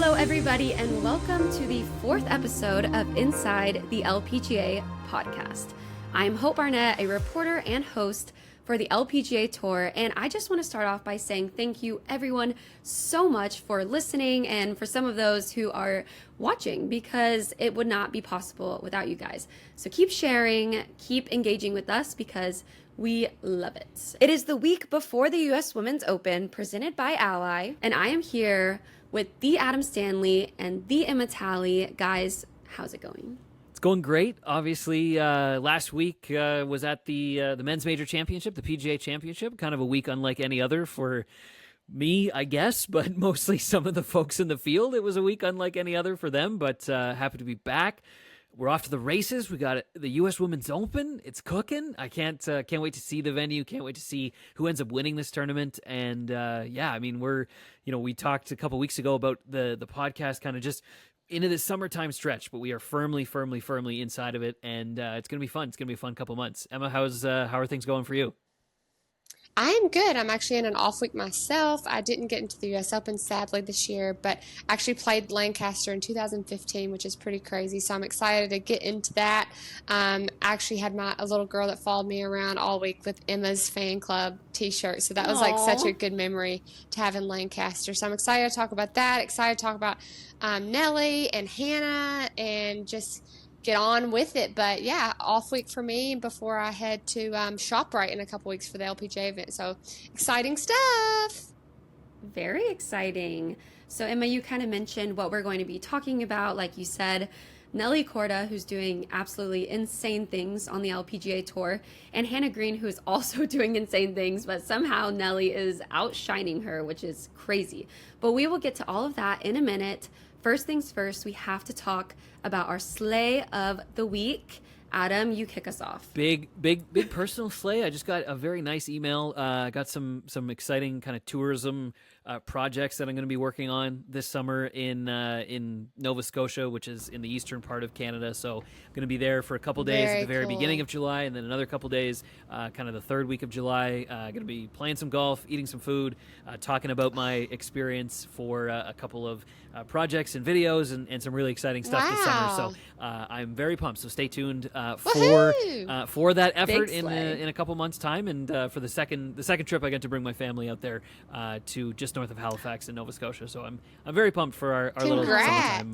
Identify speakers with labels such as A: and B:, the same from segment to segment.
A: Hello, everybody, and welcome to the 4th episode of Inside the LPGA podcast. I'm Hope Barnett, a reporter and host for the LPGA Tour, and I just want to start off by saying thank you, everyone, so much for listening and for some of those who are watching, because it would not be possible without you guys. So keep sharing, keep engaging with us, because we love it. It is the week before the U.S. Women's Open, presented by Ally, and I am here with the Adam Stanley and the Emma Talley. Guys, how's it going?
B: It's going great. Obviously, last week was at the Men's Major Championship, the PGA Championship, kind of a week unlike any other for me, I guess, but mostly some of the folks in the field. It was a week unlike any other for them, but happy to be back. We're off to the races. We got the U.S. Women's Open. It's cooking. I can't wait to see the venue. Can't wait to see who ends up winning this tournament. And I mean, we talked a couple weeks ago about the podcast kind of just into this summertime stretch, but we are firmly inside of it, and it's gonna be fun. It's gonna be a fun couple months. Emma, how are things going for you?
C: I'm good. I'm actually in an off week myself. I didn't get into the U.S. Open, sadly, this year, but actually played Lancaster in 2015, which is pretty crazy. So I'm excited to get into that. I actually had a little girl that followed me around all week with Emma's fan club t-shirt. So that was like such a good memory to have in Lancaster. So I'm excited to talk about that. Excited to talk about Nelly and Hannah and just get on with it. But yeah, off week for me before I head to ShopRite in a couple weeks for the LPGA event. So exciting stuff.
A: Very exciting. So Emma, you kind of mentioned what we're going to be talking about. Like you said, Nelly Korda, who's doing absolutely insane things on the LPGA Tour, and Hannah Green, who is also doing insane things, but somehow Nelly is outshining her, which is crazy. But we will get to all of that in a minute. First things first, we have to talk about our Sleigh of the week. Adam, you kick us off.
B: Big personal Sleigh. I just got a very nice email. I got some exciting kind of tourism projects that I'm going to be working on this summer in Nova Scotia, which is in the eastern part of Canada. So I'm going to be there for a couple days at the very beginning of July, and then another couple days, kind of the third week of July. Going to be playing some golf, eating some food, talking about my experience for a couple of projects and videos and some really exciting stuff this summer. So I'm very pumped. So stay tuned for that effort in a couple months' time, and for the second trip, I get to bring my family out there to just north of Halifax in Nova Scotia. So I'm very pumped for our little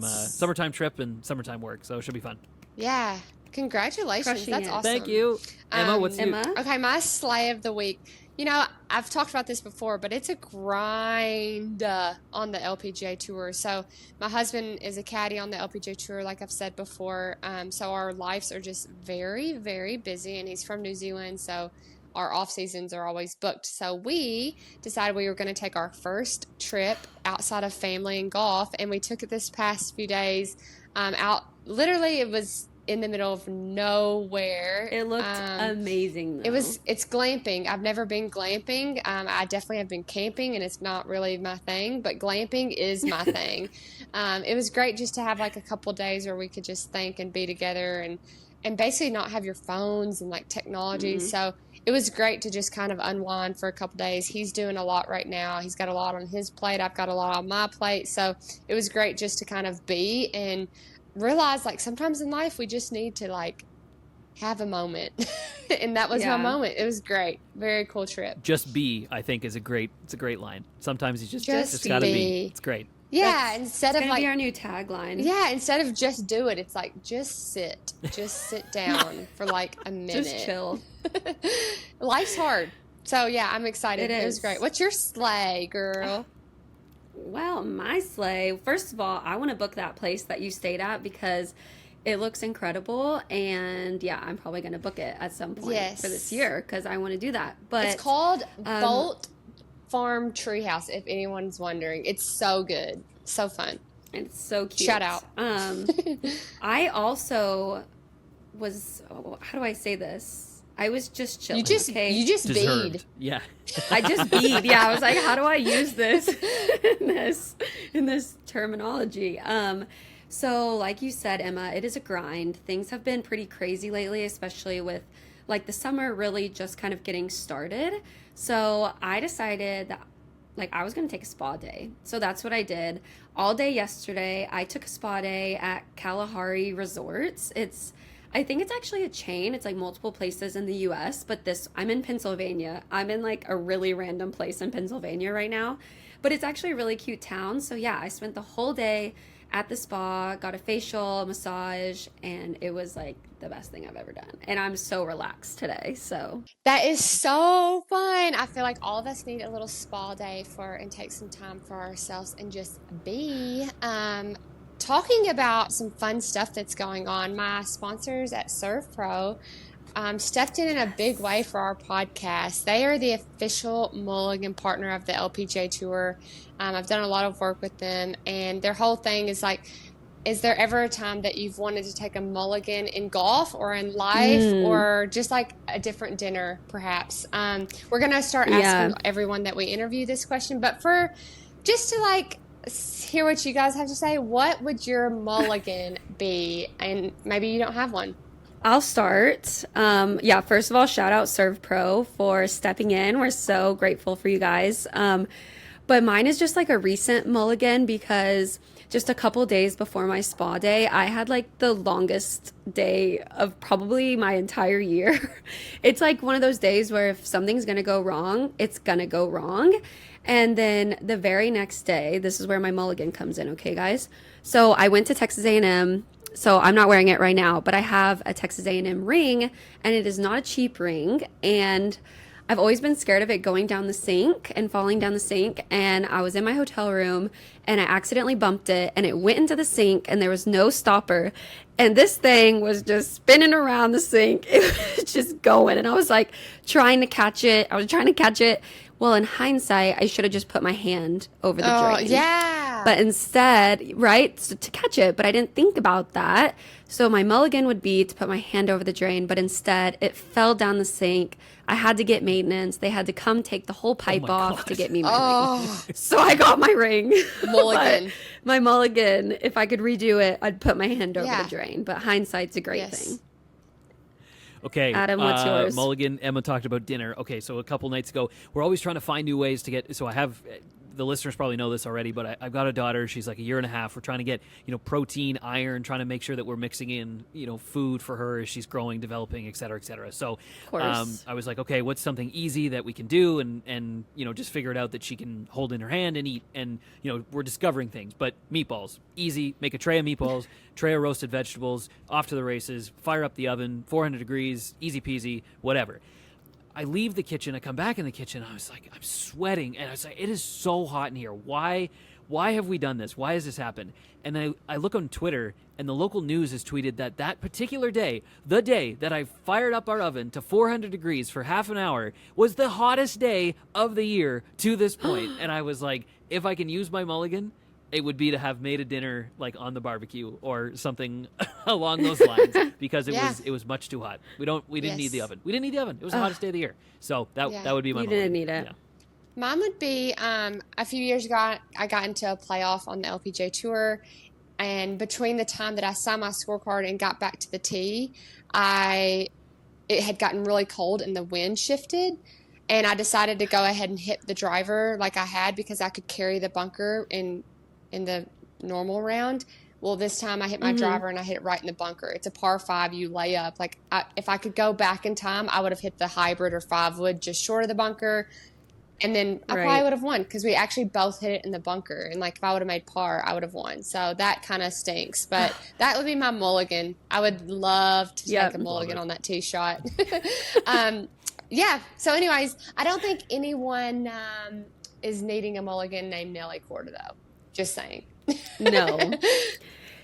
B: summertime trip and summertime work. So it should be fun.
C: Yeah, congratulations! That's awesome.
B: Thank you, Emma. What's
A: Emma?
C: Okay, my Sleigh of the week. You know, I've talked about this before, but it's a grind on the LPGA Tour. So my husband is a caddy on the LPGA Tour, like I've said before. So our lives are just very, very busy, and he's from New Zealand, so our off seasons are always booked. So we decided we were going to take our first trip outside of family and golf, and we took it this past few days out. Literally, it was in the middle of nowhere.
A: It looked amazing, though.
C: It's glamping. I've never been glamping. I definitely have been camping, and it's not really my thing, but glamping is my thing. It was great just to have like a couple days where we could just think and be together and basically not have your phones and like technology. Mm-hmm. So it was great to just kind of unwind for a couple days. He's doing a lot right now. He's got a lot on his plate. I've got a lot on my plate. So it was great just to kind of be and realize, like, sometimes in life we just need to like have a moment. And that was my moment. It was great. Very cool trip.
B: Just be, I think, is a great line. Sometimes you just gotta be. It's great.
C: Yeah,
A: it's gonna be our new tagline.
C: Yeah, instead of just do it, it's like just sit down for like a minute.
A: Just chill.
C: Life's hard. So yeah, I'm excited.
A: It
C: was great. What's your Sleigh, girl?
A: Well, my Sleigh, first of all, I want to book that place that you stayed at because it looks incredible, and yeah, I'm probably going to book it at some point for this year because I want to do that. But
C: it's called Bolt Farm Treehouse, if anyone's wondering. It's so good. So fun.
A: And it's so cute.
C: Shout out.
A: I also was, how do I say this? I was just chilling.
C: You just bead.
B: Yeah.
A: I just bead. Yeah. I was like, how do I use this in this terminology? So like you said, Emma, it is a grind. Things have been pretty crazy lately, especially with like the summer really just kind of getting started. So I decided that like I was going to take a spa day. So that's what I did. All day yesterday, I took a spa day at Kalahari Resorts. I think it's actually a chain. It's like multiple places in the US, but I'm in Pennsylvania. I'm in like a really random place in Pennsylvania right now, but it's actually a really cute town. So yeah, I spent the whole day at the spa, got a facial, massage, and it was like the best thing I've ever done. And I'm so relaxed today. So
C: That is so fun. I feel like all of us need a little spa day and take some time for ourselves and just be. Talking about some fun stuff that's going on, my sponsors at Serve Pro stepped in a big way for our podcast. They are the official Mulligan partner of the LPGA Tour. I've done a lot of work with them, and their whole thing is like, is there ever a time that you've wanted to take a mulligan in golf or in life or just like a different dinner, perhaps? We're going to start asking everyone that we interview this question, but just to like hear what you guys have to say, what would your mulligan be? And maybe you don't have one.
A: I'll start. First of all, shout out Serve Pro for stepping in. We're so grateful for you guys. But mine is just like a recent mulligan because just a couple days before my spa day, I had like the longest day of probably my entire year. It's like one of those days where if something's going to go wrong, it's going to go wrong. And then the very next day, this is where my mulligan comes in, okay, guys? So I went to Texas A&M. So I'm not wearing it right now, but I have a Texas A&M ring, and it is not a cheap ring. And I've always been scared of it going down the sink and falling down the sink. And I was in my hotel room, and I accidentally bumped it, and it went into the sink, and there was no stopper. And this thing was just spinning around the sink. It was just going. And I was like trying to catch it. Well, in hindsight, I should have just put my hand over the drain.
C: Yeah.
A: But instead, right, so to catch it, but I didn't think about that. So my mulligan would be to put my hand over the drain, but instead it fell down the sink. I had to get maintenance. They had to come take the whole pipe off to get me my ring. So I got my ring.
C: Mulligan.
A: My mulligan, if I could redo it, I'd put my hand over the drain. But hindsight's a great thing.
B: Okay,
A: Adam, what's yours?
B: Mulligan, Emma talked about dinner. Okay, so a couple nights ago, we're always trying to find new ways to get. So I have, the listeners probably know this already, but I've got a daughter. She's like a year and a half. We're trying to get, protein, iron, trying to make sure that we're mixing in, food for her as she's growing, developing, et cetera, et cetera. So I was like, okay, what's something easy that we can do and just figure it out that she can hold in her hand and eat. And, we're discovering things. But meatballs, easy. Make a tray of meatballs, tray of roasted vegetables, off to the races, fire up the oven, 400 degrees, easy peasy, whatever. I leave the kitchen, I come back in the kitchen, I was like, I'm sweating, and I was like, it is so hot in here. Why have we done this? Why has this happened? And then I look on Twitter, and the local news has tweeted that particular day, the day that I fired up our oven to 400 degrees for half an hour, was the hottest day of the year to this point. And I was like, if I can use my mulligan, it would be to have made a dinner like on the barbecue or something along those lines because it was much too hot. We didn't need the oven. We didn't need the oven. It was the hottest day of the year. So that would be my.
A: You didn't need it.
C: Yeah. Mine would be a few years ago. I got into a playoff on the LPGA Tour, and between the time that I signed my scorecard and got back to the tee, it had gotten really cold and the wind shifted. And I decided to go ahead and hit the driver like I had because I could carry the bunker in the normal round. Well, this time I hit my driver and I hit it right in the bunker. It's a par 5, you lay up. Like if I could go back in time, I would have hit the hybrid or 5-wood just short of the bunker. And then I probably would have won because we actually both hit it in the bunker. And like if I would have made par, I would have won. So that kind of stinks. But that would be my mulligan. I would love to take a mulligan on that tee shot. So anyways, I don't think anyone is needing a mulligan named Nelly Korda though. Just saying.
A: No.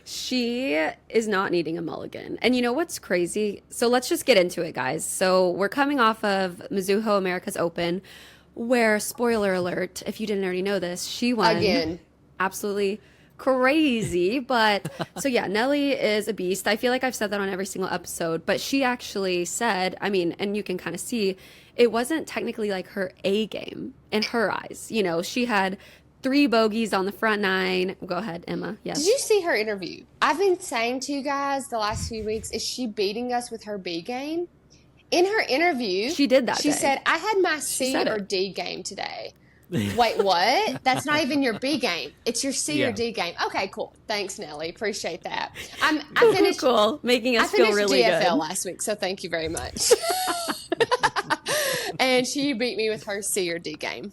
A: She is not needing a mulligan. And you know what's crazy? So let's just get into it, guys. So we're coming off of Mizuho America's Open, where, spoiler alert, if you didn't already know this, she won.
C: Again.
A: Absolutely crazy. But so yeah, Nelly is a beast. I feel like I've said that on every single episode, but she actually said, and you can kind of see, it wasn't technically like her A game in her eyes. She had 3 bogeys on the front 9. Go ahead, Emma. Yes.
C: Did you see her interview? I've been saying to you guys the last few weeks, is she beating us with her B game? In her interview,
A: she did that.
C: She said, I had my C or D game today. Wait, what? That's not even your B game. It's your C
B: Yeah.
C: or D game. Okay, cool. Thanks, Nelly. Appreciate that. I finished
A: Cool. Making us feel really
C: GFL
A: good.
C: last week, so thank you very much. And she beat me with her C or D game.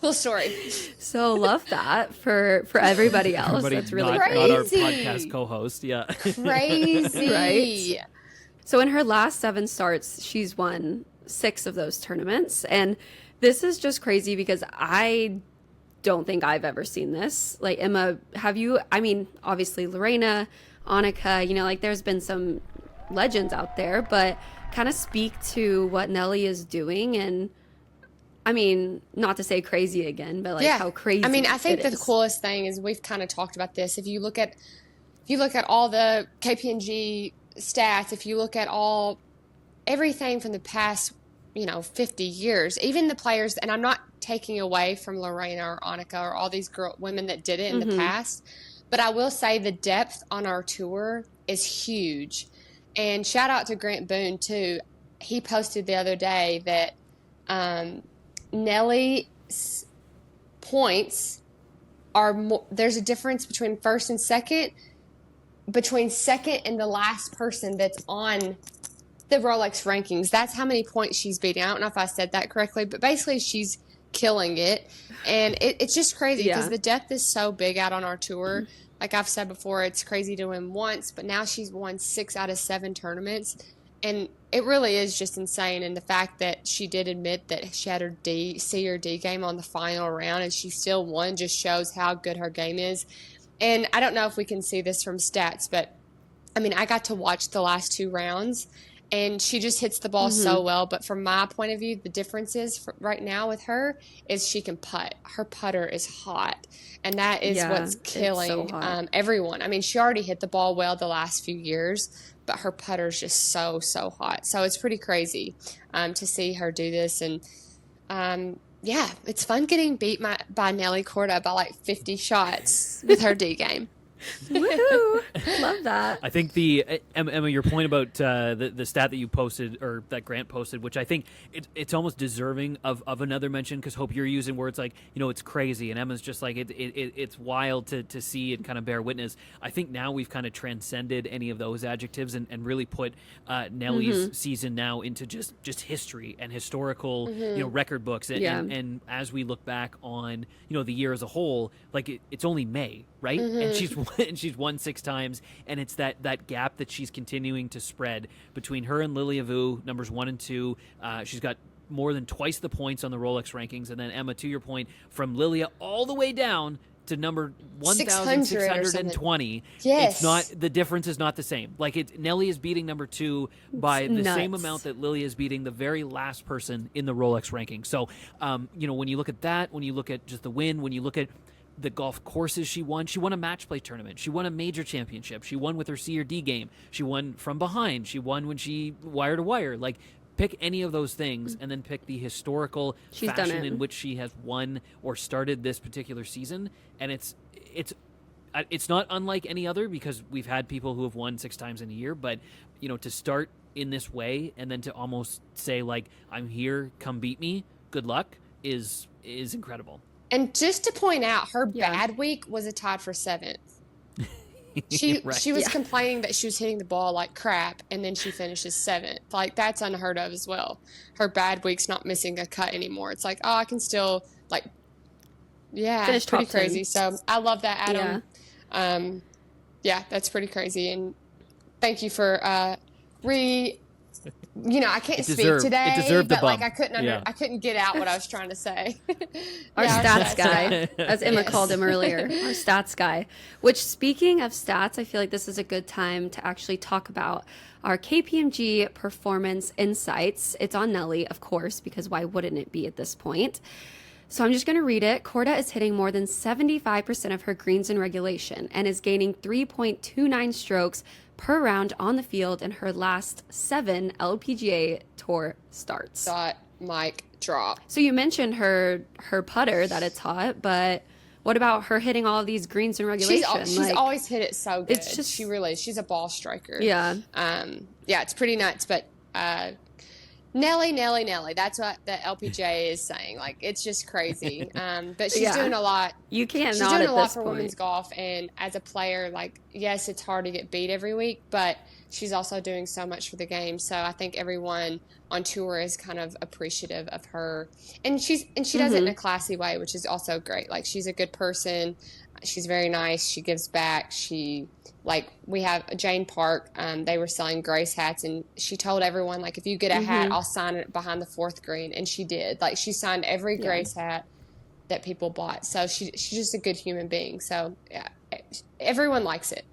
C: Cool story.
A: So love that for everybody else.
B: Everybody
A: That's really
B: not,
A: great.
B: not our
C: Crazy.
B: podcast co-host. Yeah.
C: Crazy.
A: Right. So in her last 7 starts, she's won 6 of those tournaments. And this is just crazy because I don't think I've ever seen this. Like, Emma, have you? I mean, obviously Lorena, Annika, you know, like there's been some legends out there, but kind of speak to what Nelly is doing. And I mean, not to say crazy again, but like how crazy.
C: I mean, I think
A: it
C: the
A: is.
C: coolest thing is we've kind of talked about this. If you look at all the KPMG stats, if you look at everything from the past, 50 years, even the players, and I'm not taking away from Lorena or Annika or all these women that did it in the past, but I will say the depth on our tour is huge. And shout out to Grant Boone too. He posted the other day that Nelly's points are more, there's a difference between first and second, between second and the last person that's on the Rolex rankings. That's how many points she's beating. I don't know if I said that correctly, but basically she's killing it. And it's just crazy because the depth is so big out on our tour. Like I've said before, it's crazy to win once, but now she's won 6 out of 7 tournaments. And it really is just insane. And the fact that she did admit that she had her C or D game on the final round and she still won just shows how good her game is. And I don't know if we can see this from stats, but I mean, I got to watch the last 2 rounds and she just hits the ball so well. But from my point of view, the difference is right now with her is she can putt. Her putter is hot. And that is what's killing everyone. I mean, she already hit the ball well the last few years, but her putter is just so hot. So it's pretty crazy to see her do this. And it's fun getting beat by Nelly Korda by like 50 shots with her D game.
A: Woohoo! Love that.
B: I think Emma, your point about the stat that you posted or that Grant posted, which I think it's almost deserving of another mention because Hope you're using words like it's crazy and Emma's just like it's wild to see and kind of bear witness. I think now we've kind of transcended any of those adjectives and really put Nelly's season now into just history and historical record books and as we look back on the year as a whole, like it's only May, right? And she's won 6 times, and it's that gap that she's continuing to spread between her and Lilia Vu, numbers 1 and 2. She's got more than twice the points on the Rolex rankings, and then Emma, to your point, from Lilia all the way down to number 1,620.
C: Yes.
B: It's not, the difference is not the same. Like Nelly is beating number 2 by the same amount that Lilia is beating the very last person in the Rolex ranking. So, when you look at that, when you look at just the win, when you look at the golf courses she won a match play tournament. She won a major championship. She won with her C or D game. She won from behind. She won when she wire to wire. Like, pick any of those things and then pick the historical fashion in which she has won or started this particular season. And it's not unlike any other because we've had people who have won 6 times in a year. But, to start in this way and then to almost say, like, I'm here, come beat me, good luck, is incredible.
C: And just to point out, her bad week was a tied for 7th. She was complaining that she was hitting the ball like crap, and then she finishes 7th. Like, that's unheard of as well. Her bad week's not missing a cut anymore. It's like, oh, I can still, like,
A: finish
C: pretty
A: top 10.
C: Crazy. So I love that, Adam. That's pretty crazy. And thank you for I can't speak today, but like I couldn't get out what I was trying to say.
A: Our stats guy, as Emma called him earlier, our stats guy. Which, speaking of stats, I feel like this is a good time to actually talk about our KPMG performance insights. It's on Nelly, of course, because why wouldn't it be at this point? So I'm just going to read it. Korda is hitting more than 75% of her greens in regulation and is gaining 3.29 strokes per round on the field in her last 7 LPGA Tour starts.
C: Mic drop.
A: So you mentioned her putter, that it's hot, but what about her hitting all of these greens in regulation?
C: She's always hit it so good.
A: It's just,
C: she's a ball striker.
A: Yeah.
C: It's pretty nuts, but Nelly, Nelly, Nelly. That's what the LPGA is saying. Like, it's just crazy. But she's
A: Yeah.
C: doing a lot.
A: You can't
C: She's
A: not
C: doing
A: at
C: a lot
A: this
C: for
A: point.
C: women's golf. And as a player, like, yes, it's hard to get beat every week, but she's also doing so much for the game. So I think everyone on tour is kind of appreciative of her. And she does it in a classy way, which is also great. Like, she's a good person. She's very nice. She gives back. We have Jane Park, they were selling Grace hats, and she told everyone, like, if you get a hat, I'll sign it behind the fourth green. And she did. Like, she signed every Grace hat that people bought. So she's just a good human being. So yeah, everyone likes it.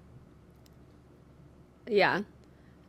A: Yeah,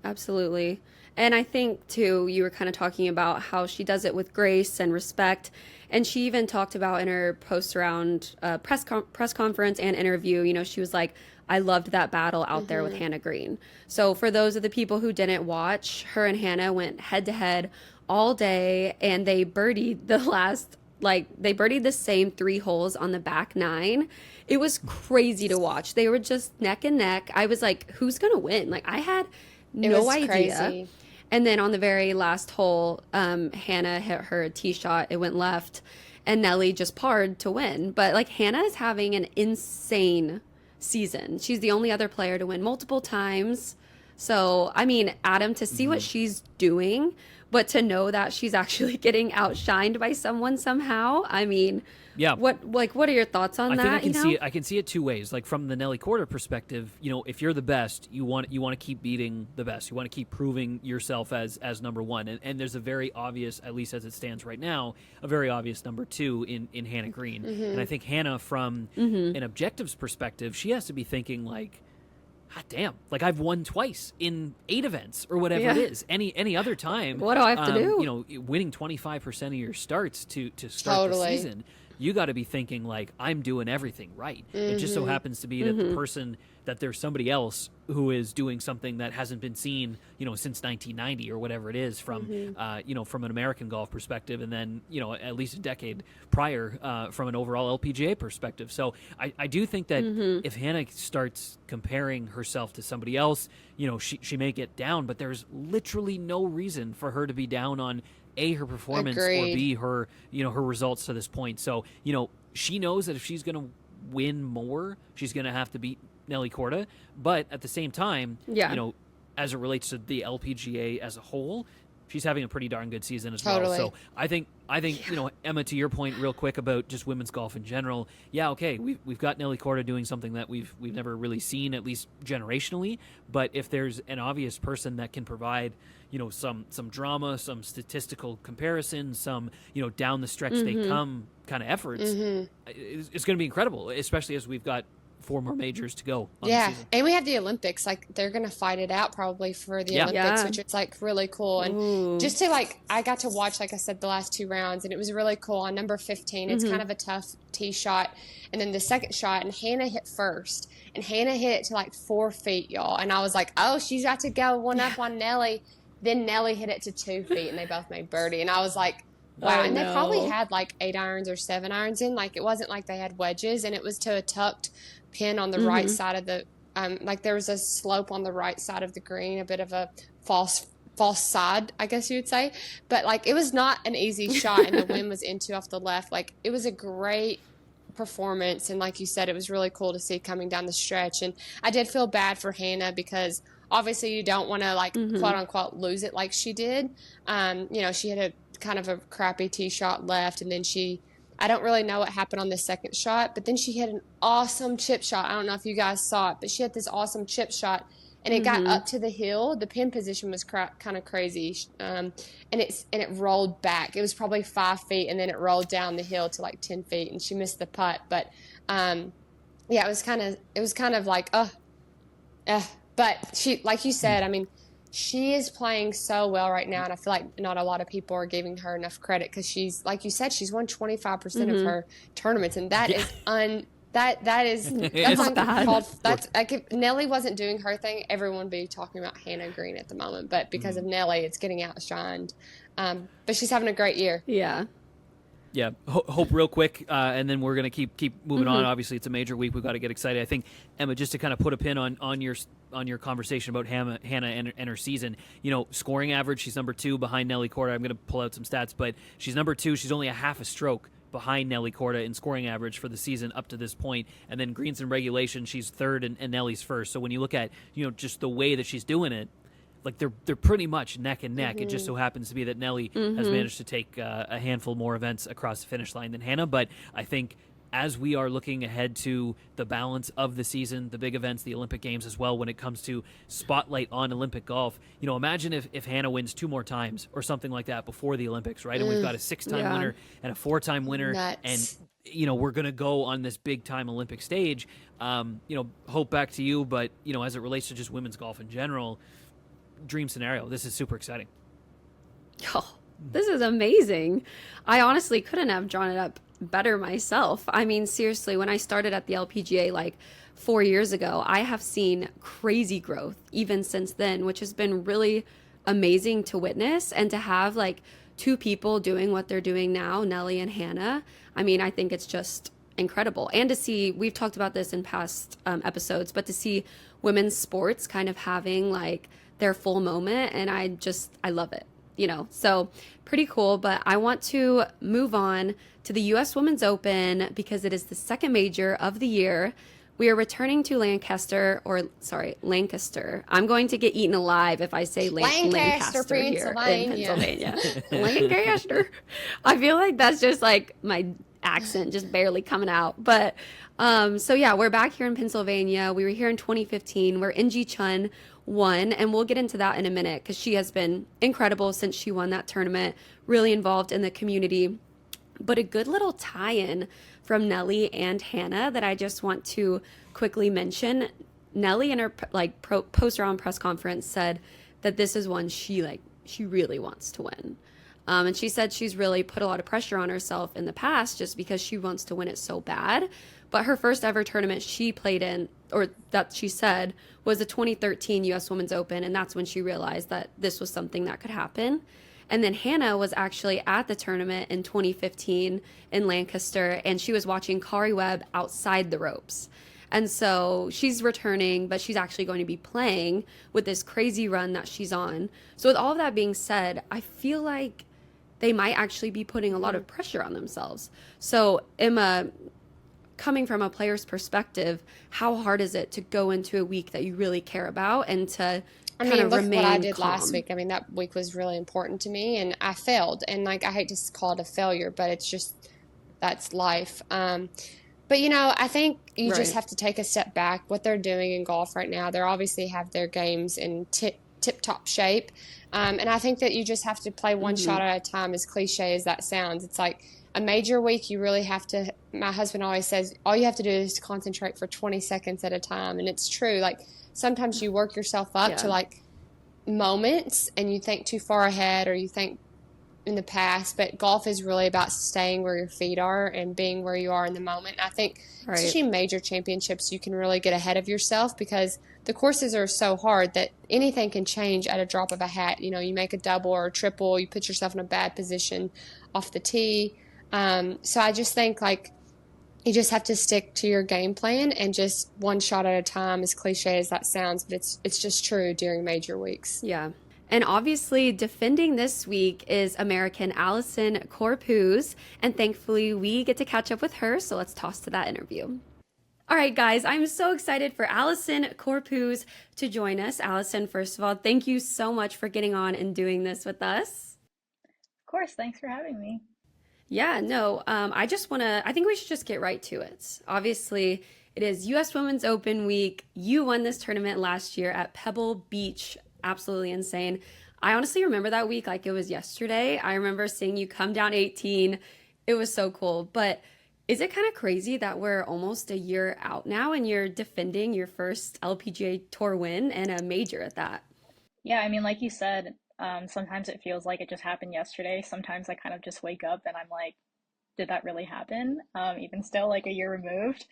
A: absolutely. And I think, too, you were kind of talking about how she does it with grace and respect. And she even talked about in her post-round press conference and interview, you know, she was like, I loved that battle out there with Hannah Green. So for those of the people who didn't watch, her and Hannah went head-to-head all day, and they birdied they birdied the same 3 holes on the back 9. It was crazy to watch. They were just neck and neck. I was like, who's going to win? Like, I had no idea.
C: Crazy.
A: And then on the very last hole, Hannah hit her tee shot. It went left, and Nelly just parred to win. But, like, Hannah is having an insane season. She's the only other player to win multiple times. So, I mean, Adam, to see what she's doing, but to know that she's actually getting outshined by someone somehow, I mean,
B: Yeah.
A: what are your thoughts on that?
B: I can see it two ways. Like, from the Nelly Korda perspective, you know, if you're the best, you want to keep beating the best. You want to keep proving yourself as number one. And there's a very obvious, at least as it stands right now, a very obvious number 2 in Hannah Green. And I think Hannah, from an objectives perspective, she has to be thinking, like, God damn, like, I've won twice in 8 events or whatever it is. Any other time,
A: what do I have to do?
B: You know, winning 25% of your starts to start the season, you got to be thinking, like, I'm doing everything right. It just so happens to be that the person, that there's somebody else who is doing something that hasn't been seen, you know, since 1990 or whatever it is, from you know, from an American golf perspective, and then, you know, at least a decade prior from an overall LPGA perspective. So I do think that if Hannah starts comparing herself to somebody else, you know, she may get down, but there's literally no reason for her to be down on A, her performance,
C: Agreed.
B: or B, her, you know, her results to this point. So, you know, she knows that if she's going to win more, she's going to have to beat Nelly Korda. But at the same time, you know, as it relates to the LPGA as a whole, she's having a pretty darn good season as well. So I think you know, Emma, to your point real quick about just women's golf in general, okay, we've got Nelly Korda doing something that we've never really seen, at least generationally. But if there's an obvious person that can provide, you know, some drama, some statistical comparison, some, you know, down the stretch they come kind of efforts, it's going to be incredible, especially as we've got 4 more majors to go on the season.
C: And we have the Olympics. Like, they're going to fight it out probably for the Olympics, which is, like, really cool. And just to, like, I got to watch, like I said, the last 2 rounds, and it was really cool. On number 15, it's kind of a tough tee shot. And then the second shot, and Hannah hit first. And Hannah hit it to, like, 4 feet, y'all. And I was like, oh, she's got to go one up on Nelly. Then Nelly hit it to 2 feet, and they both made birdie. And I was like, wow. And they probably had, like, 8 irons or 7 irons in. Like, it wasn't like they had wedges, and it was to a tucked pin on the right side of the like, there was a slope on the right side of the green, a bit of a false side, I guess you would say. But, like, it was not an easy shot, and the wind was into off the left. Like, it was a great performance, and like you said, it was really cool to see coming down the stretch. And I did feel bad for Hannah, because obviously you don't want to, like, quote unquote lose it like she did. You know, she had a kind of a crappy tee shot left, and then I don't really know what happened on the second shot, but then she hit an awesome chip shot. I don't know if you guys saw it, but she had this awesome chip shot, and it got up to the hill. The pin position was kind of crazy, and it rolled back. It was probably 5 feet, and then it rolled down the hill to, like, 10 feet, and she missed the putt. But it was kind of like, but she, like you said, I mean, she is playing so well right now, and I feel like not a lot of people are giving her enough credit, because she's, like you said, she's won 25% of her tournaments, and that is that's uncalled. That's, like, if Nelly wasn't doing her thing, everyone would be talking about Hannah Green at the moment. But because of Nelly, it's getting outshined. But she's having a great year.
A: Yeah.
B: Yeah, hope real quick, and then we're going to keep moving on. Obviously, it's a major week. We've got to get excited. I think, Emma, just to kind of put a pin on your conversation about Hannah and her season, scoring average, she's number 2 behind Nelly Korda. I'm going to pull out some stats, but she's number 2. She's only a half a stroke behind Nelly Korda in scoring average for the season up to this point. And then greens and regulation, she's 3rd and Nelly's 1st. So when you look at, just the way that she's doing it, like they're pretty much neck and neck. It just so happens to be that Nelly has managed to take a handful more events across the finish line than Hannah. But I think as we are looking ahead to the balance of the season, the big events, the Olympic Games as well, when it comes to spotlight on Olympic golf, imagine if Hannah wins 2 more times or something like that before the Olympics, right? And we've got a 6-time winner and a 4-time winner.
C: Nuts.
B: And we're going to go on this big time Olympic stage. Hope back to you, but as it relates to just women's golf in general, dream scenario. This is super exciting.
A: Oh, this is amazing. I honestly couldn't have drawn it up better myself. I mean, seriously, when I started at the LPGA like 4 years ago, I have seen crazy growth even since then, which has been really amazing to witness, and to have like 2 people doing what they're doing now, Nelly and Hannah. I mean, I think it's just incredible. And to see, we've talked about this in past episodes, but to see women's sports kind of having like their full moment, and I love it, so pretty cool. But I want to move on to the US Women's Open because it is the second major of the year. We are returning to Lancaster. I'm going to get eaten alive if I say Lancaster here in Pennsylvania. Lancaster. I feel like that's just like my accent just barely coming out. But so yeah, we're back here in Pennsylvania. We were here in 2015 where Inji Chun won, and we'll get into that in a minute because she has been incredible since she won that tournament, really involved in the community. But a good little tie-in from Nelly and Hannah that I just want to quickly mention. Nelly in her post-round press conference said that this is one she really wants to win. And she said she's really put a lot of pressure on herself in the past just because she wants to win it so bad. But her first ever tournament she played in, or that she said, was the 2013 US Women's Open. And that's when she realized that this was something that could happen. And then Hannah was actually at the tournament in 2015 in Lancaster, and she was watching Kari Webb outside the ropes. And so she's returning, but she's actually going to be playing with this crazy run that she's on. So with all of that being said, I feel like they might actually be putting a lot of pressure on themselves. So Emma, coming from a player's perspective, how hard is it to go into a week that you really care about and to look what I did calm
C: last week. I mean, that week was really important to me, and I failed. And I hate to call it a failure, but it's just, that's life. But I think you just have to take a step back. What they're doing in golf right now, they obviously have their games in tip-top shape. And I think that you just have to play one shot at a time, as cliche as that sounds. It's like a major week, you really have to, my husband always says, all you have to do is concentrate for 20 seconds at a time. And it's true. Like, sometimes you work yourself up to like moments and you think too far ahead, or you think in the past, but golf is really about staying where your feet are and being where you are in the moment. I think especially major championships, you can really get ahead of yourself because the courses are so hard that anything can change at a drop of a hat. You make a double or a triple, you put yourself in a bad position off the tee. So I just think you just have to stick to your game plan and just one shot at a time, as cliche as that sounds, but it's just true during major weeks.
A: Yeah. And obviously defending this week is American Alison Corpuz, and thankfully we get to catch up with her, so let's toss to that interview. All right, guys, I'm so excited for Alison Corpuz to join us. Alison, first of all, thank you so much for getting on and doing this with us.
D: Of course, thanks for having me.
A: Yeah, no, I think we should just get right to it. Obviously, it is US Women's Open week. You won this tournament last year at Pebble Beach. Absolutely insane. I honestly remember that week like it was yesterday. I remember seeing you come down 18. It was so cool. But is it kind of crazy that we're almost a year out now and you're defending your first LPGA Tour win and a major at that?
D: Yeah, I mean, like you said, sometimes it feels like it just happened yesterday. Sometimes I kind of just wake up and I'm like, did that really happen? Even still like a year removed.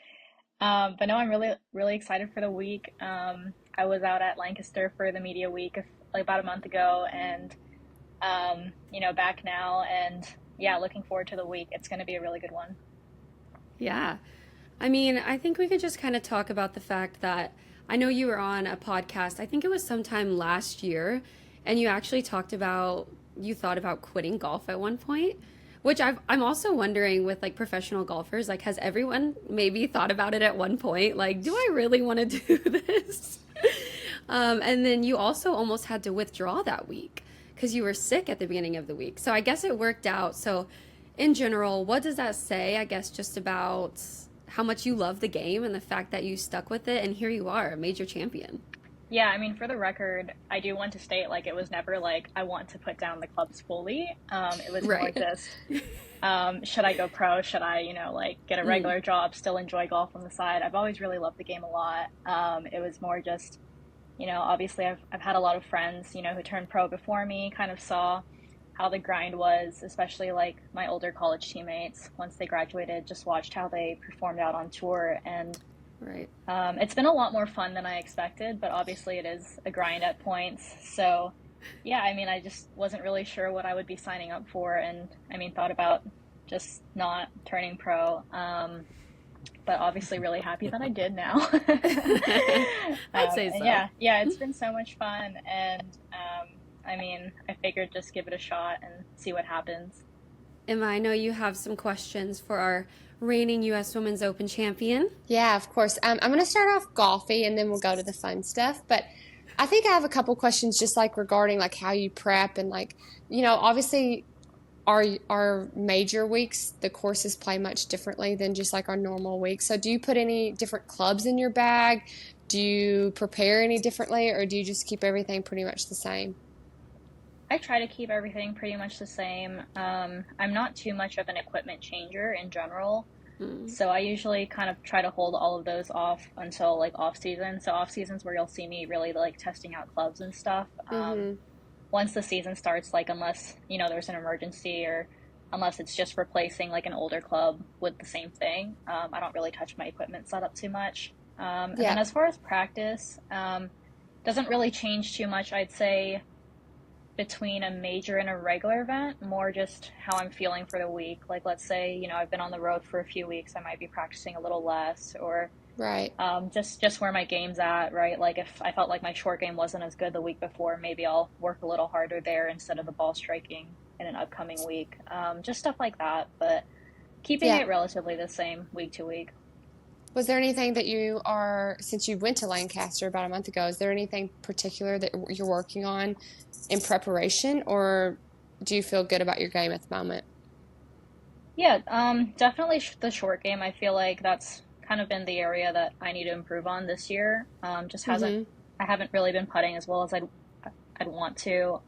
D: But no, I'm really, really excited for the week. I was out at Lancaster for the media week like about a month ago, and back now, and yeah, looking forward to the week. It's going to be a really good one.
A: Yeah. I mean, I think we could just kind of talk about the fact that I know you were on a podcast, I think it was sometime last year, and you actually talked about you thought about quitting golf at one point, which I'm also wondering with like professional golfers, like has everyone maybe thought about it at one point? Like, do I really want to do this? And then you also almost had to withdraw that week because you were sick at the beginning of the week. So I guess it worked out. So in general, what does that say, I guess, just about how much you love the game and the fact that you stuck with it, and here you are, a major champion?
D: Yeah, I mean, for the record, I do want to state, like, it was never like I want to put down the clubs fully. It was more
A: Right.
D: just, should I go pro? Should I, like get a regular job, still enjoy golf on the side? I've always really loved the game a lot. It was more just, obviously I've had a lot of friends, who turned pro before me, kind of saw how the grind was, especially like my older college teammates. Once they graduated, just watched how they performed out on tour, and
A: Right.
D: it's been a lot more fun than I expected, but obviously it is a grind at points. So yeah, I mean, I just wasn't really sure what I would be signing up for, and I mean, thought about just not turning pro. But obviously really happy that I did now.
A: I'd say so.
D: Yeah, it's been so much fun, and I mean, I figured just give it a shot and see what happens.
A: Emma, I know you have some questions for our reigning U.S. Women's Open champion.
C: Yeah, of course. I'm going to start off golfy and then we'll go to the fun stuff. But I think I have a couple questions just like regarding like how you prep and like, obviously our major weeks, the courses play much differently than just like our normal weeks. So do you put any different clubs in your bag? Do you prepare any differently, or do you just keep everything pretty much the same?
D: I try to keep everything pretty much the same. I'm not too much of an equipment changer in general. So I usually kind of try to hold all of those off until like off season. So off season's where you'll see me really like testing out clubs and stuff. Once the season starts, like unless, there's an emergency, or unless it's just replacing like an older club with the same thing, I don't really touch my equipment setup too much. And then as far as practice, doesn't really change too much, I'd say, between a major and a regular event, more just how I'm feeling for the week. Like, let's say, I've been on the road for a few weeks, I might be practicing a little less, or
C: Right.
D: just where my game's at, right? Like if I felt like my short game wasn't as good the week before, maybe I'll work a little harder there instead of the ball striking in an upcoming week. Just stuff like that, but keeping it relatively the same week to week.
C: Was there anything that since you went to Lancaster about a month ago, is there anything particular that you're working on in preparation, or do you feel good about your game at the moment?
D: Yeah, definitely the short game. I feel like that's kind of been the area that I need to improve on this year. I haven't really been putting as well as I'd want to.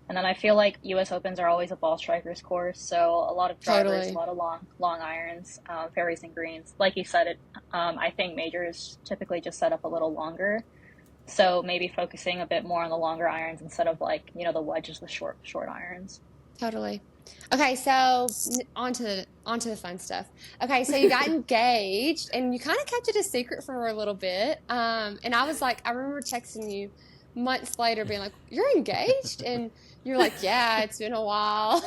D: And then I feel like U.S. Opens are always a ball strikers course, so a lot of drivers, a lot of long irons, fairways and greens. Like you said, I think majors typically just set up a little longer, so maybe focusing a bit more on the longer irons instead of like the wedges with short irons.
C: Totally. Okay, so on to the fun stuff. Okay, so you got engaged, and you kind of kept it a secret for a little bit. And I was like, I remember texting you months later, being like, "You're engaged," and you're like, "Yeah, it's been a while."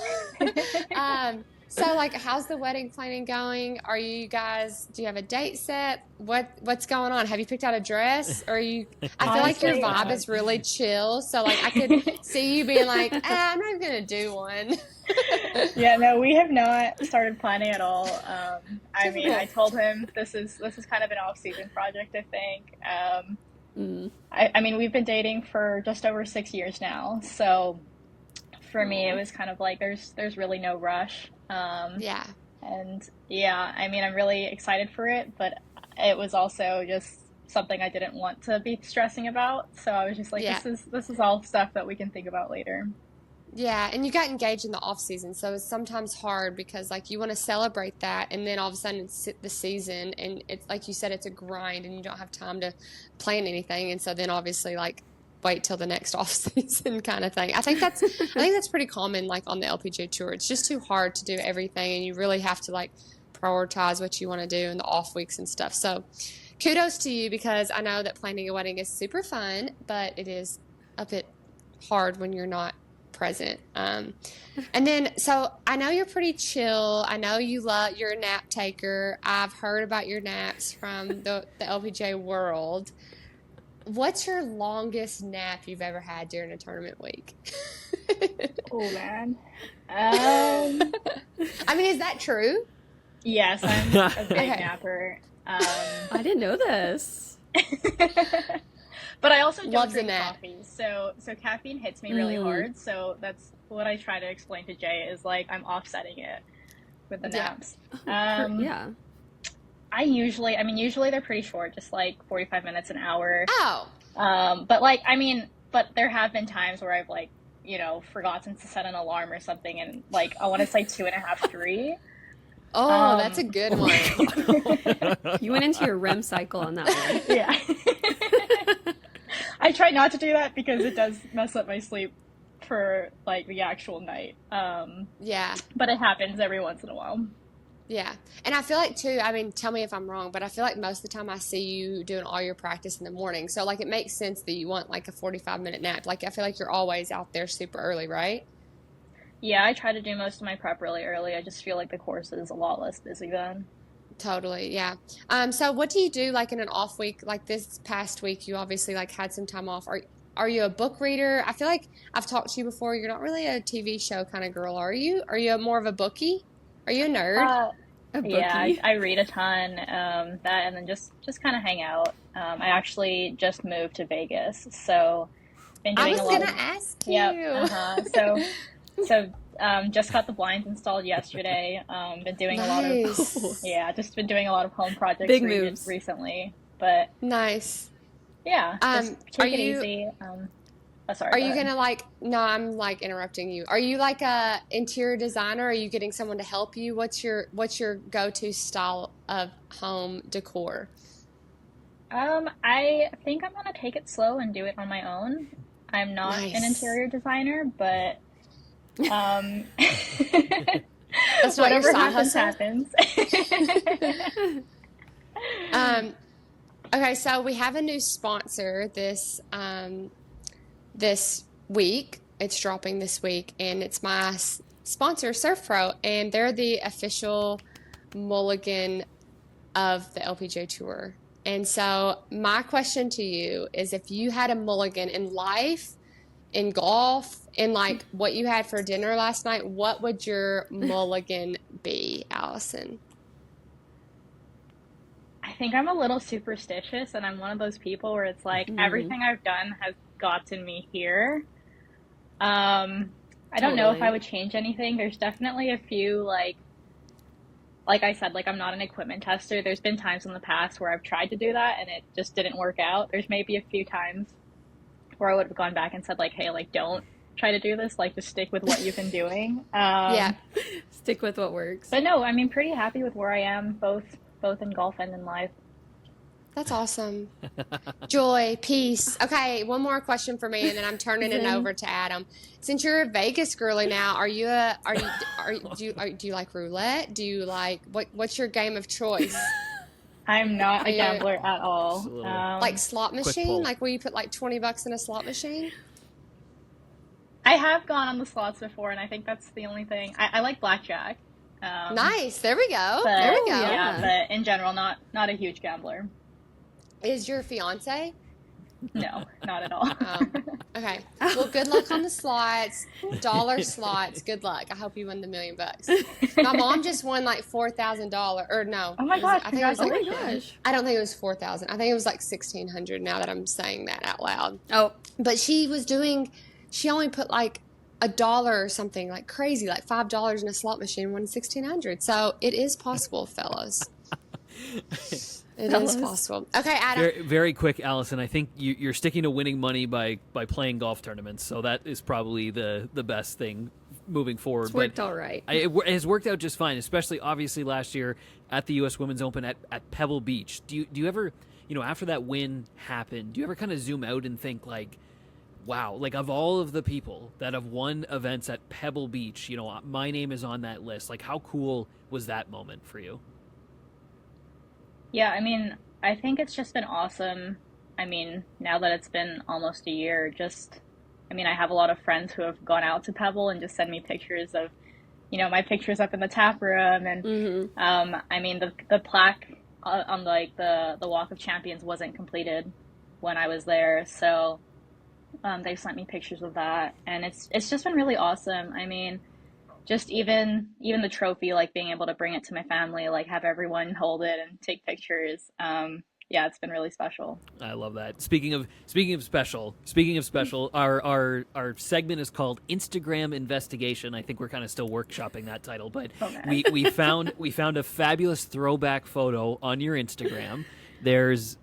C: So like, how's the wedding planning going? Do you have a date set? What's going on? Have you picked out a dress? Or I feel like your vibe is really chill. So like, I could see you being like, I'm not going to do one.
D: Yeah, no, we have not started planning at all. I mean, I told him this is kind of an off-season project, I think. I mean, we've been dating for just over 6 years now. So for me, it was kind of like, there's really no rush. And yeah, I mean, I'm really excited for it, but it was also just something I didn't want to be stressing about. So I was just like, this is all stuff that we can think about later.
C: Yeah, and you got engaged in the off season, so it's sometimes hard because like you want to celebrate that, and then all of a sudden it's the season, and it's like you said, it's a grind, and you don't have time to plan anything, and so then obviously like wait till the next off season kind of thing. I think that's pretty common like on the LPGA Tour. It's just too hard to do everything, and you really have to like prioritize what you want to do in the off weeks and stuff. So kudos to you, because I know that planning a wedding is super fun, but it is a bit hard when you're not present. And then, so I know you're pretty chill. I know you're a nap taker. I've heard about your naps from the LPGA world. What's your longest nap you've ever had during a tournament week?
D: Oh man.
C: I mean, is that true?
D: Yes, I'm a big
C: Okay.
D: napper.
A: I didn't know this.
D: But I also don't
C: Loves a
D: drink
C: nap.
D: coffee, so caffeine hits me really hard. So that's what I try to explain to Jay is like I'm offsetting it with the
C: Yeah.
D: naps.
A: Yeah.
D: Usually they're pretty short, just like 45 minutes, an hour.
C: Oh,
D: But there have been times where I've like, forgotten to set an alarm or something, and like I want to say 2.5, 3.
C: oh, that's a good one.
A: You went into your REM cycle on that one.
D: Yeah. I try not to do that because it does mess up my sleep for like the actual night.
C: Yeah.
D: But it happens every once in a while.
C: Yeah. And I feel like, too, I mean, tell me if I'm wrong, but I feel like most of the time I see you doing all your practice in the morning. So, like, it makes sense that you want, like, a 45-minute nap. Like, I feel like you're always out there super early, right?
D: Yeah, I try to do most of my prep really early. I just feel like the course is a lot less busy then.
C: Totally, yeah. So what do you do, like, in an off week? Like, this past week, you obviously, like, had some time off. Are you a book reader? I feel like I've talked to you before. You're not really a TV show kind of girl, are you? Are you more of a bookie? Are you a nerd?
A: A bookie.
D: Yeah, I read a ton, that, and then just kind of hang out. I actually just moved to Vegas, so been
C: I
D: doing
C: was
D: a lot
C: going
D: of
C: to ask you.
D: Yep. So just got the blinds installed yesterday. Been doing a lot of
C: Nice.
D: just been doing a lot of home projects
A: Big moves.
D: recently. But
C: Nice.
D: yeah, just
C: Are
D: take it
C: you-
D: easy. Sorry.
C: Are
D: go
C: you
D: ahead.
C: gonna like? No, I'm like interrupting you. Are you like a interior designer? Are you getting someone to help you? What's your go-to style of home decor?
D: I think I'm gonna take it slow and do it on my own. I'm not an
C: Nice.
D: interior designer, but
C: That's not your
D: whatever
C: side
D: happens,
C: hustle?
D: happens.
C: Okay, so we have a new sponsor this week. It's dropping this week, and it's my sponsor, Surf Pro, and they're the official Mulligan of the LPGA Tour. And so my question to you is, if you had a mulligan in life, in golf, in like what you had for dinner last night, what would your mulligan be, Allison?
D: I think I'm a little superstitious, and I'm one of those people where it's like everything I've done has gotten me here. I don't know if I would change anything. There's definitely a few like I said, like I'm not an equipment tester. There's been times in the past where I've tried to do that and it just didn't work out. There's maybe a few times where I would have gone back and said like, hey, like don't try to do this. Like just stick with what you've been doing.
C: Yeah.
A: Stick with what works.
D: But no, I mean, pretty happy with where I am, both in golf and in life.
C: That's awesome. Joy, peace. Okay, one more question for me, and then I'm turning it over to Adam. Since you're a Vegas girly now, do you like roulette? Do you like what's your game of choice?
D: I'm not
C: Are
D: a
C: you-
D: gambler at all.
B: Just a little,
C: Like slot
B: Quick
C: machine?
B: poll.
C: Like will you put like $20 in a slot machine?
D: I have gone on the slots before, and I think that's the only thing. I like blackjack.
C: Nice. There we go.
D: But,
C: There we go.
D: Yeah, but in general, not a huge gambler.
C: Is your fiance?
D: No, not at all.
C: Okay. Well, good luck on the slots. Dollar slots. Good luck. I hope you win the $1 million. My mom just won like $4,000. Or no.
D: Oh my gosh,
C: I think it was like,
D: congratulations.
C: I don't think it was 4,000. I think it was like 1,600 now that I'm saying that out loud.
A: Oh,
C: But she only put like $1 or something like crazy, like $5 in a slot machine, won 1,600. So it is possible, fellas. It is possible. Okay, Adam.
B: Very, very quick, Allison. I think you're sticking to winning money by playing golf tournaments, so that is probably the best thing moving forward.
A: it's worked all right.
B: It has worked out just fine, especially obviously last year at the U.S. Women's Open at Pebble Beach. Do you ever, after that win happened, do you ever kind of zoom out and think like, wow, like of all of the people that have won events at Pebble Beach, my name is on that list. Like, how cool was that moment for you?
D: Yeah, I mean, I think it's just been awesome. I mean, now that it's been almost a year, just I mean, I have a lot of friends who have gone out to Pebble and just send me pictures of, my pictures up in the tap room. And I mean, the plaque on like the Walk of Champions wasn't completed when I was there, so they've sent me pictures of that, and it's just been really awesome. I mean, just even the trophy, like being able to bring it to my family, like have everyone hold it and take pictures. Yeah, it's been really special.
B: I love that. Speaking of special, our segment is called Instagram Investigation. I think we're kind of still workshopping that title, but we found a fabulous throwback photo on your Instagram. There's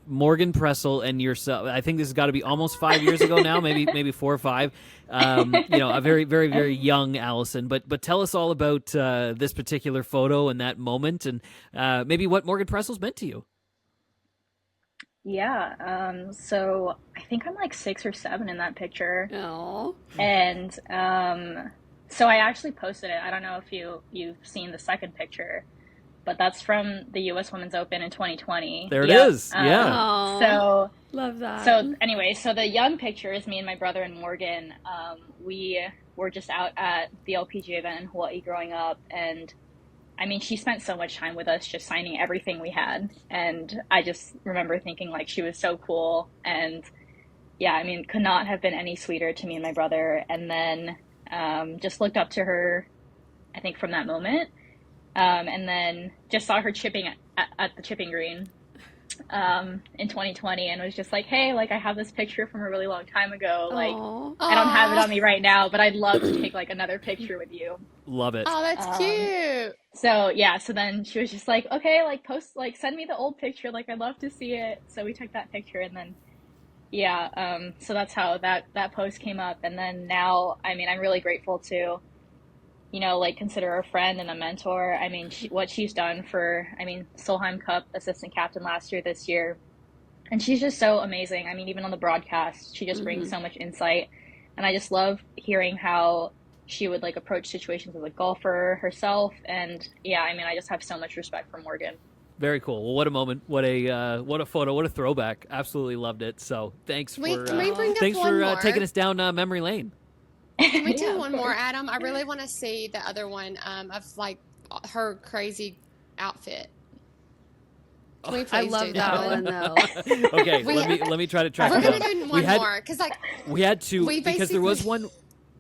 B: Morgan Pressel and yourself. I think this has got to be almost 5 years ago now, maybe 4 or 5. A very, very, very young Allison. But tell us all about this particular photo and that moment, and maybe what Morgan Pressel's meant to you.
D: Yeah, so I think I'm like 6 or 7 in that picture.
A: Oh.
D: And so I actually posted it. I don't know if you've seen the second picture, but that's from the US Women's Open in 2020.
B: There it is. Yeah.
A: Aww.
D: So
A: love that.
D: So anyway, so the young picture is me and my brother and Morgan. We were just out at the LPGA event in Hawaii growing up, and I mean, she spent so much time with us just signing everything we had. And I just remember thinking like she was so cool. And yeah, I mean, could not have been any sweeter to me and my brother. And then just looked up to her, I think, from that moment. And then just saw her chipping at the chipping green in 2020, and was just like, hey, like I have this picture from a really long time ago. Like,
A: Aww.
D: I don't have it on me right now, but I'd love to take like another picture with you.
B: Love it.
C: Oh, that's cute.
D: So yeah, so then she was just like, okay, like post, like send me the old picture, like I'd love to see it. So we took that picture, and then yeah, so that's how that post came up. And then now, I mean, I'm really grateful to, like consider her a friend and a mentor. I mean, what she's done for, I mean, Solheim Cup assistant captain last year, this year, and she's just so amazing. I mean, even on the broadcast, she just brings so much insight, and I just love hearing how she would like approach situations as a golfer herself. And yeah, I mean, I just have so much respect for Morgan.
B: Very cool. Well, what a moment. What a photo. What a throwback. Absolutely loved it. So thanks
C: Can we bring up
B: thanks
C: one
B: for
C: more?
B: taking us down memory lane.
C: Can we do
D: Yeah,
C: one
D: of
C: more,
D: course.
C: Adam? I really want to see the other one of like her crazy outfit. Can we please
A: I
C: do
A: love
C: that
A: that
C: one?
A: one though.
B: Okay, let me try to track
C: We're
B: it
C: gonna
B: down.
C: do one more because like
B: We had to,
C: we
B: because there was
C: basically-
B: one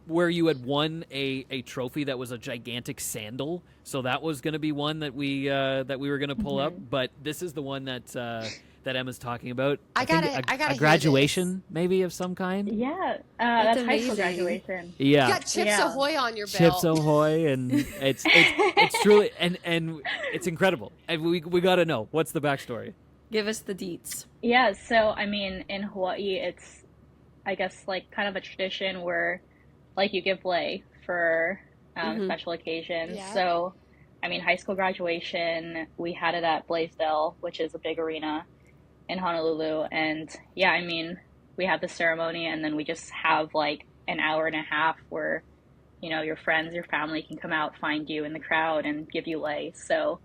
B: where you had won a trophy that was a gigantic sandal, so that was going to be one that we were going to pull up. But this is the one that Emma's talking about.
C: I
B: think
C: gotta
B: a
C: hear
B: graduation maybe of some kind.
D: Yeah,
A: That's
D: that's high school
A: amazing.
D: graduation.
C: you
B: Yeah,
C: got Chips
D: Yeah.
C: Ahoy on your
B: Chips
C: belt.
B: Ahoy, and it's truly and it's incredible. And we got to know what's the backstory.
A: Give us the deets.
D: Yeah, so I mean, in Hawaii, it's, I guess, like kind of a tradition where like you give lei for special occasions.
C: Yeah.
D: So, I mean, high school graduation, we had it at Blaisdell, which is a big arena in Honolulu. And yeah, I mean, we had the ceremony, and then we just have like an hour and a half where, your friends, your family can come out, find you in the crowd, and give you lei. So,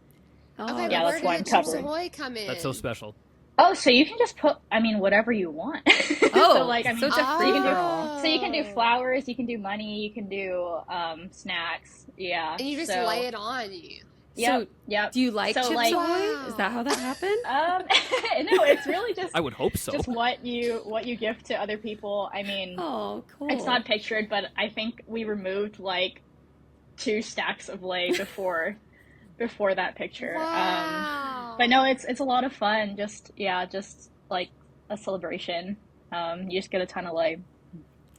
A: Oh,
C: Okay,
D: Yeah,
C: but
D: that's
C: where
D: why
C: did
D: I'm
C: the Chips
D: covering.
C: Ahoy come in?
B: That's so special.
D: oh, so you can just put, I mean, whatever you want.
A: Oh,
D: so like, I mean,
A: such a
D: you
A: free
D: can do,
A: girl.
D: so you can do flowers, you can do money, you can do snacks. Yeah.
C: And you just
D: so,
C: lay it on you.
D: Yep.
A: So,
D: Yep.
A: do you like
D: So,
A: Chips
D: like-
A: Ahoy?
C: Wow.
A: Is that how that happened?
D: No, it's really just
B: I would hope so.
D: just what you give to other people. I mean,
A: Oh, cool.
D: it's not pictured, but I think we removed like 2 stacks of lei before that picture.
C: Wow.
D: But no, it's a lot of fun. Just like a celebration. You just get a ton of lei.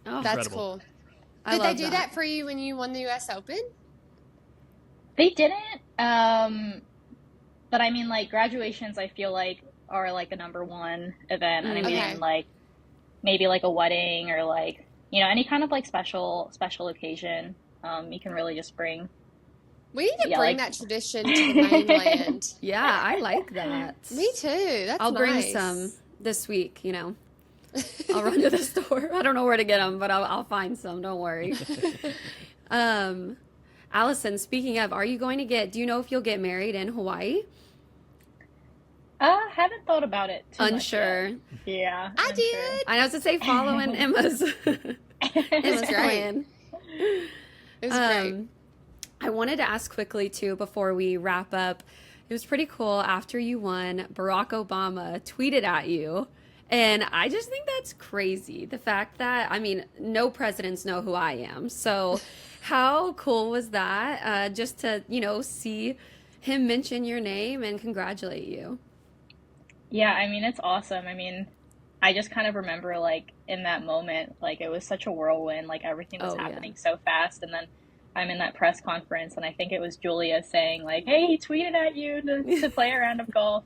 A: Oh,
C: That's
B: Incredible.
C: cool.
A: I
C: Did they
A: love
C: do
A: that.
C: that for you when you won the U.S. Open?
D: They didn't. But I mean, like graduations, I feel like are like a number 1 event, and I mean,
C: Okay.
D: like maybe like a wedding or like any kind of like special occasion. You can really just bring.
C: We need to
D: Yeah,
C: bring
D: like-
C: that tradition to the mainland.
A: Yeah, I like that.
C: Me too. That's
A: I'll bring
C: nice.
A: some this week. I'll run to the store. I don't know where to get them, but I'll find some. Don't worry. Allison, speaking of, are you going to do you know if you'll get married in Hawaii?
D: Haven't thought about it. Too much
A: Unsure.
D: yet. Yeah.
C: I
D: unsure.
C: did.
A: I know to say following Emma's. Emma's
C: great.
A: plan.
C: It was great.
A: I wanted to ask quickly too before we wrap up. It was pretty cool. After you won, Barack Obama tweeted at you. And I just think that's crazy. The fact that, I mean, no presidents know who I am. So how cool was that? Just to, see him mention your name and congratulate you.
D: Yeah, I mean, it's awesome. I mean, I just kind of remember like in that moment, like it was such a whirlwind, like everything was happening so fast. And then I'm in that press conference, and I think it was Julia saying like, "Hey, he tweeted at you to play a round of golf."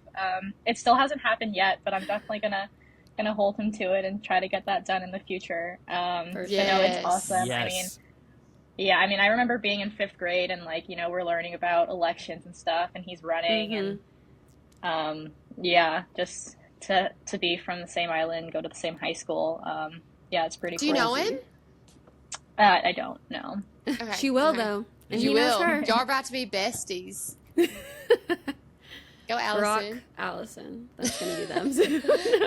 D: It still hasn't happened yet, but I'm definitely gonna hold him to it and try to get that done in the future. I know it's awesome.
B: Yes.
D: I mean, I remember being in 5th grade and like, we're learning about elections and stuff, and he's running and just to be from the same island, go to the same high school. It's pretty cool.
C: Do you know him?
D: I don't know.
C: Okay.
A: She will though. And
C: You
A: he knows
C: will.
A: her.
C: Y'all are about to be besties. Go, Allison.
A: Brock, Allison. That's going to be them.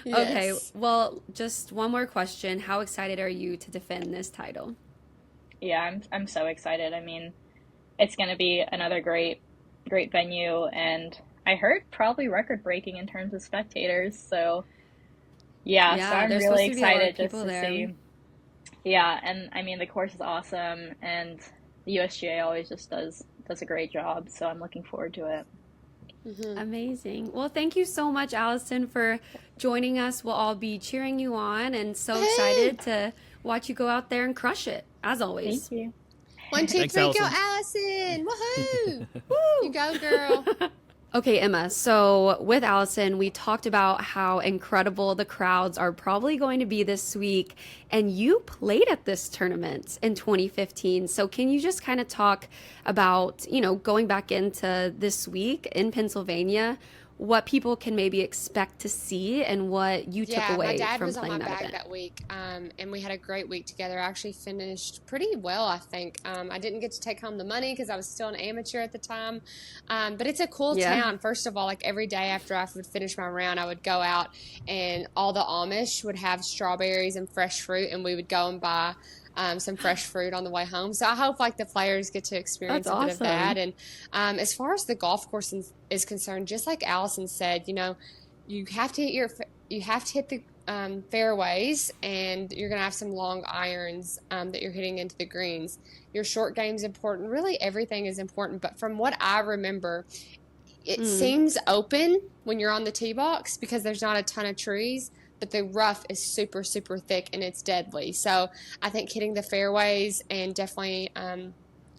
A: Okay,
C: Yes.
A: well, just one more question. How excited are you to defend this title?
D: Yeah, I'm so excited. I mean, it's going to be another great venue, and I heard probably record breaking in terms of spectators. So so I'm
A: there's
D: really
A: supposed to be a lot of
D: excited just
A: people
D: to
A: there.
D: see. Yeah, and I mean the course is awesome, and the USGA always just does a great job. So I'm looking forward to it.
A: Amazing. Well, thank you so much, Allison, for joining us. We'll all be cheering you on and so excited to watch you go out there and crush it, as always.
D: Thank you.
C: 1, 2,
B: Thanks,
C: 3, go,
B: Allison.
C: Allison! Woohoo! You go, girl.
A: Okay, Emma, so with Allison, we talked about how incredible the crowds are probably going to be this week, and you played at this tournament in 2015. So can you just kind of talk about, going back into this week in Pennsylvania, what people can maybe expect to see and what you took away
C: my dad
A: from
C: was on
A: playing
C: my
A: that
C: bag
A: event?
C: that week, and we had a great week together. I actually finished pretty well, I think. I didn't get to take home the money because I was still an amateur at the time, but it's a cool town. First of all, like every day after I would finish my round, I would go out, and all the Amish would have strawberries and fresh fruit, and we would go and buy some fresh fruit on the way home. So I hope like the players get to experience
A: That's
C: a bit of that.
A: awesome.
C: And as far as the golf course is concerned, just like Allison said, you have to hit the fairways, and you're going to have some long irons that you're hitting into the greens. Your short game's important. Really, everything is important. But from what I remember, it seems open when you're on the tee box because there's not a ton of trees, but the rough is super, super thick and it's deadly. So I think hitting the fairways and definitely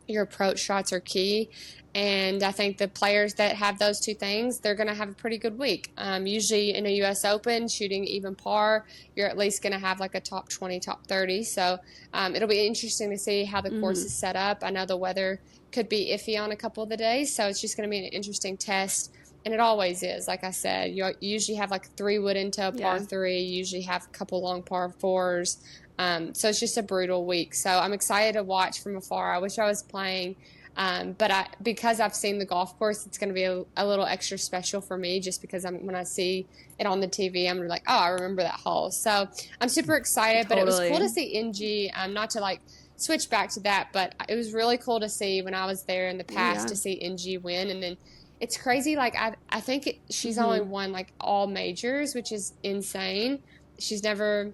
C: your approach shots are key. And I think the players that have those two things, they're going to have a pretty good week. Usually in a U.S. Open, shooting even par, you're at least going to have like a top 20, top 30. So it'll be interesting to see how the course is set up. I know the weather could be iffy on a couple of the days, so it's just going to be an interesting test. And it always is. Like I said, you usually have like 3 wood into a par 3. You usually have a couple long par 4s. So it's just a brutal week. So I'm excited to watch from afar. I wish I was playing. But because I've seen the golf course, it's going to be a little extra special for me just because when I see it on the TV, I'm like, oh, I remember that hole. So I'm super excited. But it was cool to see NG, not to like switch back to that, but it was really cool to see when I was there in the past to see NG win. And then it's crazy. Like, I think she's only won, like, all majors, which is insane. She's never...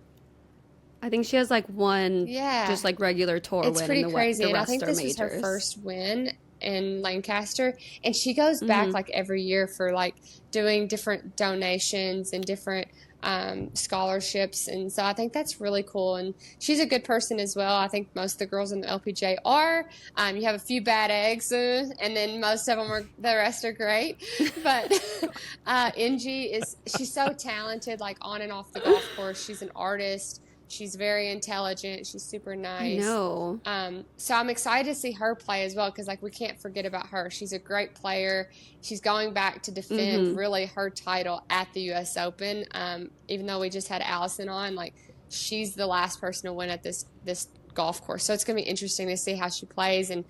A: I think she has, like, one just, like, regular tour win.
C: It's pretty crazy.
A: The
C: and I
A: rest
C: think
A: are
C: this
A: majors.
C: was her first win in Lancaster. And she goes back, like, every year for, like, doing different donations and different scholarships. And so I think that's really cool. And she's a good person as well. I think most of the girls in the LPGA are. You have a few bad eggs, and then most of them the rest are great. But NG she's so talented, like on and off the golf course. She's an artist. She's very intelligent. She's super nice.
A: I know.
C: So I'm excited to see her play as well because, like, we can't forget about her. She's a great player. She's going back to defend really her title at the U.S. Open. Even though we just had Allison on, like, she's the last person to win at this golf course. So it's going to be interesting to see how she plays. And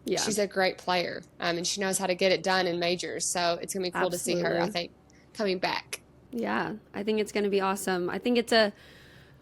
C: she's a great player. And she knows how to get it done in majors. So it's going to be cool to see her, I think, coming back.
A: Yeah, I think it's going to be awesome. I think it's a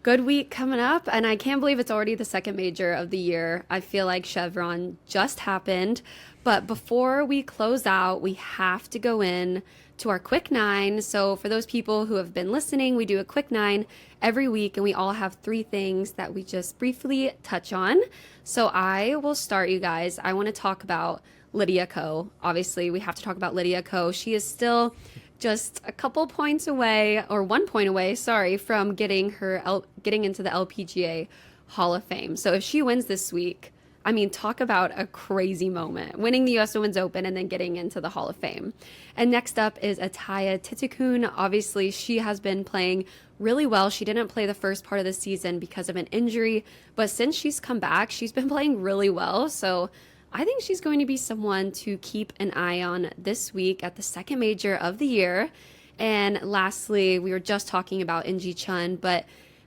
A: Good week coming up, and I can't believe it's already the second major of the year. I feel like Chevron just happened, but before we close out, we have to go in to our quick nine. So for those people who have been listening, we do a quick nine every week, and we all have 3 things that we just briefly touch on. So I will start, you guys. I want to talk about Lydia Ko. Obviously, we have to talk about Lydia Ko. She is still just a couple points away, or 1 point away, sorry, from getting into the LPGA Hall of Fame. So if she wins this week, I mean, talk about a crazy moment, winning the U.S. Women's Open and then getting into the Hall of Fame. And next up is Atthaya Thitikul. Obviously, she has been playing really well. She didn't play the first part of the season because of an injury, but since she's come back, she's been playing really well. So I think she's going to be someone to keep an eye on this week at the second major of the year. And lastly, we were just talking about Inji Chun, but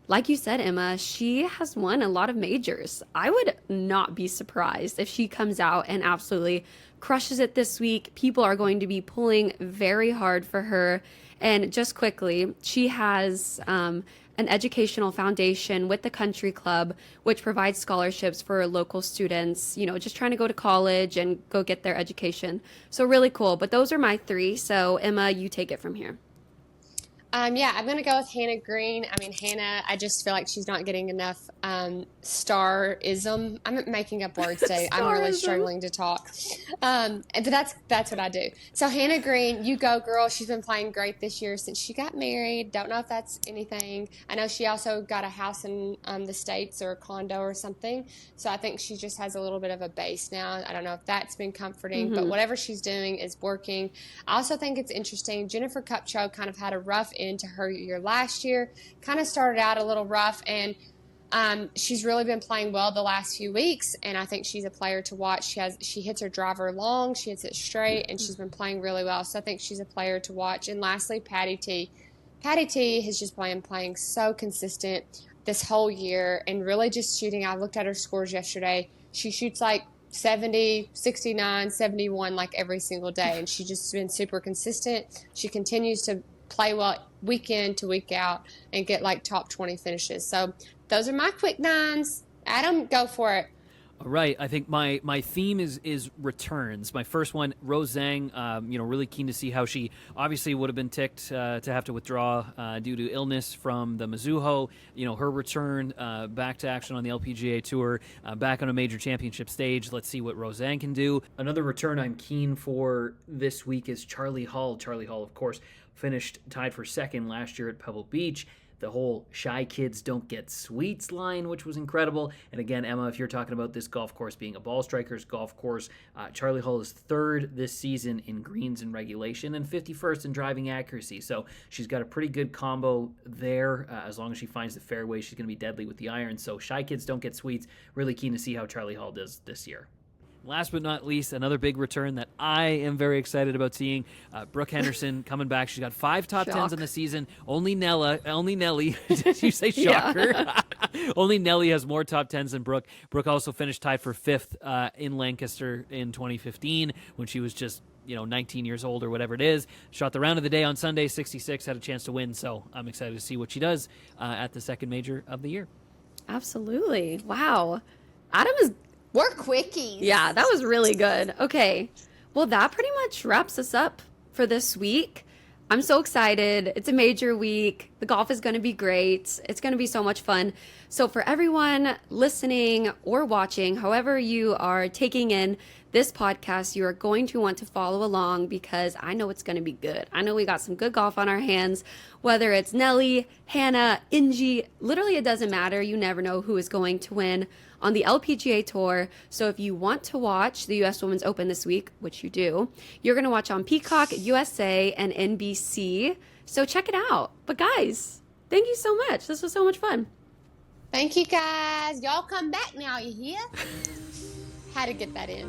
A: like you said, Emma, she has won a lot of majors. I would not be surprised if she comes out and absolutely crushes it this week. People are going to be pulling very hard for her. And just quickly, she has an educational foundation with the country club, which provides scholarships for local students, just trying to go to college and go get their education. So really cool. But those are my 3. So Emma, you take it from here.
C: Yeah, I'm going to go with Hannah Green. I mean, Hannah, I just feel like she's not getting enough starism. I'm making up words today. I'm really struggling to talk. But that's what I do. So Hannah Green, you go, girl. She's been playing great this year since she got married. Don't know if that's anything. I know she also got a house in the States or a condo or something. So I think she just has a little bit of a base now. I don't know if that's been comforting, but whatever she's doing is working. I also think it's interesting. Jennifer Kupcho kind of had a rough into her year last year, kind of started out a little rough, and she's really been playing well the last few weeks, and I think she's a player to watch. She hits her driver long, she hits it straight, and she's been playing really well, so I think she's a player to watch. And lastly, Patty T. Patty T has just been playing so consistent this whole year and really just shooting. I looked at her scores yesterday. She shoots like 70, 69, 71 like every single day, and she's just been super consistent. She continues to play well week in to week out and get like top 20 finishes. So those are my quick nines. Adam, go for it.
B: All right. I think my theme is returns. My first one, Rose Zhang, really keen to see how she obviously would have been ticked to have to withdraw due to illness from the Mizuho. Her return back to action on the LPGA Tour, back on a major championship stage. Let's see what Rose Zhang can do. Another return I'm keen for this week is Charlie Hull. Charlie Hull, of course, finished tied for second last year at Pebble Beach. The whole shy kids don't get sweets line, which was incredible. And again, Emma, if you're talking about this golf course being a ball striker's golf course, Charlie Hull is 3rd this season in greens and regulation and 51st in driving accuracy. So she's got a pretty good combo there. As long as she finds the fairway, she's going to be deadly with the iron. So shy kids don't get sweets. Really keen to see how Charlie Hull does this year. Last but not least, another big return that I am very excited about seeing. Brooke Henderson coming back. She's got 5 top 10s in the season. Only Nelly. Did you say shocker? Yeah. Only Nelly has more top 10s than Brooke. Brooke also finished tied for 5th in Lancaster in 2015 when she was just 19 years old or whatever it is. Shot the round of the day on Sunday, 66, had a chance to win. So I'm excited to see what she does at the second major of the year.
A: Absolutely. Wow. Adam is...
C: We're quickies.
A: Yeah, that was really good. Okay. Well, that pretty much wraps us up for this week. I'm so excited. It's a major week. The golf is going to be great. It's going to be so much fun. So for everyone listening or watching, however you are taking in this podcast, you are going to want to follow along because I know it's going to be good. I know we got some good golf on our hands, whether it's Nelly, Hannah, Inji, literally it doesn't matter. You never know who is going to win on the LPGA Tour. So if you want to watch the U.S. Women's Open this week, which you do, you're going to watch on Peacock, USA, and NBC. So check it out. But guys, thank you so much. This was so much fun.
C: Thank you, guys. Y'all come back now, you hear? Had to get that in.